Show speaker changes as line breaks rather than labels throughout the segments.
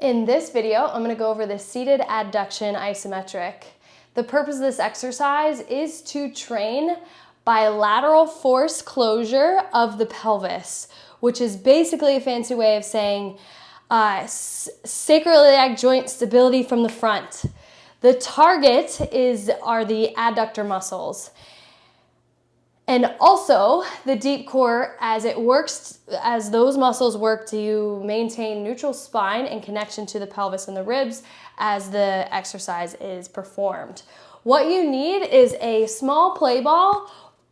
In this video, I'm going to go over the seated adduction isometric. The purpose of this exercise is to train bilateral force closure of the pelvis, which is basically a fancy way of saying sacroiliac joint stability from the front. The target are the adductor muscles. And also the deep core as those muscles work to maintain neutral spine and connection to the pelvis and the ribs as the exercise is performed. What you need is a small play ball,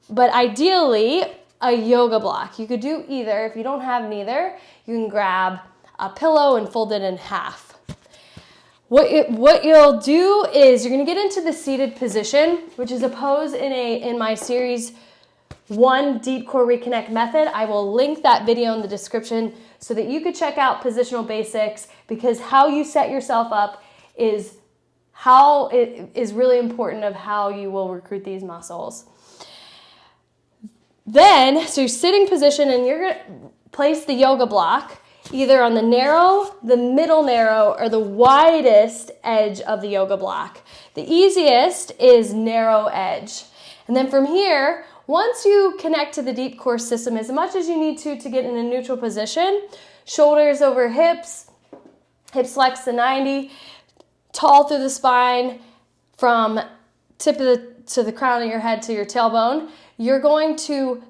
but ideally a yoga block. You could do either. If you don't have neither, you can grab a pillow and fold it in half. What you'll do is you're going to get into the seated position, which is a pose in my series 1 Deep Core Reconnect method. I will link that video in the description so that you could check out positional basics, because how you set yourself up is really important of how you will recruit these muscles. Then, so you're sitting position and you're going to place the yoga block either on the narrow, the middle narrow, or the widest edge of the yoga block. The easiest is narrow edge. And then from here, once you connect to the deep core system as much as you need to get in a neutral position, shoulders over hips, hips flexed to 90, tall through the spine from to the crown of your head to your tailbone, you're going to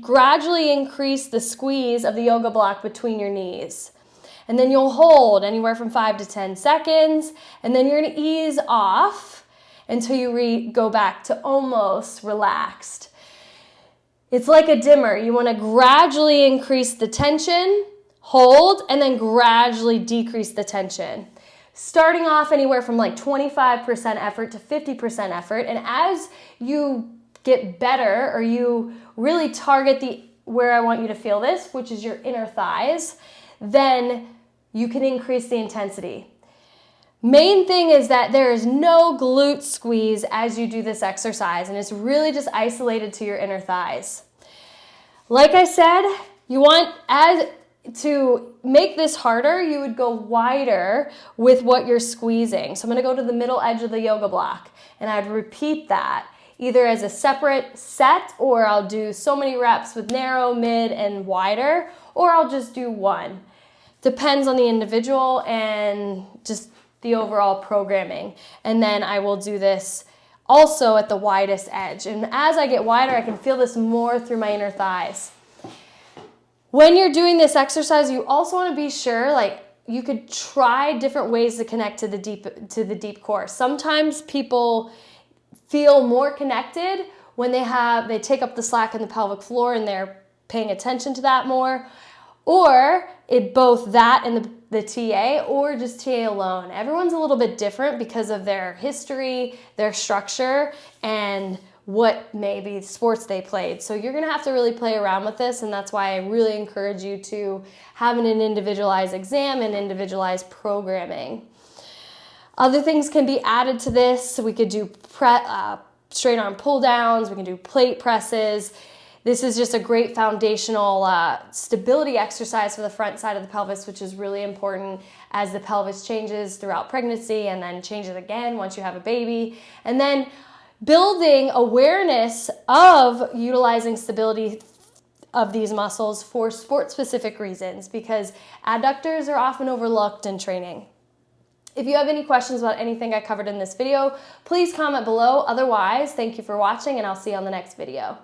gradually increase the squeeze of the yoga block between your knees. And then you'll hold anywhere from 5 to 10 seconds, and then you're going to ease off until you go back to almost relaxed. It's like a dimmer. You want to gradually increase the tension, hold, and then gradually decrease the tension. Starting off anywhere from like 25% effort to 50% effort. And as you get better, or you really target where I want you to feel this, which is your inner thighs, then you can increase the intensity. Main thing is that there is no glute squeeze as you do this exercise, and it's really just isolated to your inner thighs. Like I said, you want to make this harder, you would go wider with what you're squeezing. So I'm going to go to the middle edge of the yoga block, and I'd repeat that either as a separate set, or I'll do so many reps with narrow, mid, and wider, or I'll just do one. Depends on the individual and just the overall programming. And then I will do this also at the widest edge. And as I get wider, I can feel this more through my inner thighs. When you're doing this exercise, you also want to be sure, you could try different ways to connect to the deep core. Sometimes people feel more connected when they take up the slack in the pelvic floor and they're paying attention to that more, or both that and the TA, or just TA alone. Everyone's a little bit different because of their history, their structure, and what maybe sports they played. So you're gonna have to really play around with this, and that's why I really encourage you to have an individualized exam and individualized programming. Other things can be added to this. So we could do straight arm pull downs, we can do plate presses. This is just a great foundational stability exercise for the front side of the pelvis, which is really important as the pelvis changes throughout pregnancy and then changes again once you have a baby. And then building awareness of utilizing stability of these muscles for sport-specific reasons, because adductors are often overlooked in training. If you have any questions about anything I covered in this video, please comment below. Otherwise, thank you for watching, and I'll see you on the next video.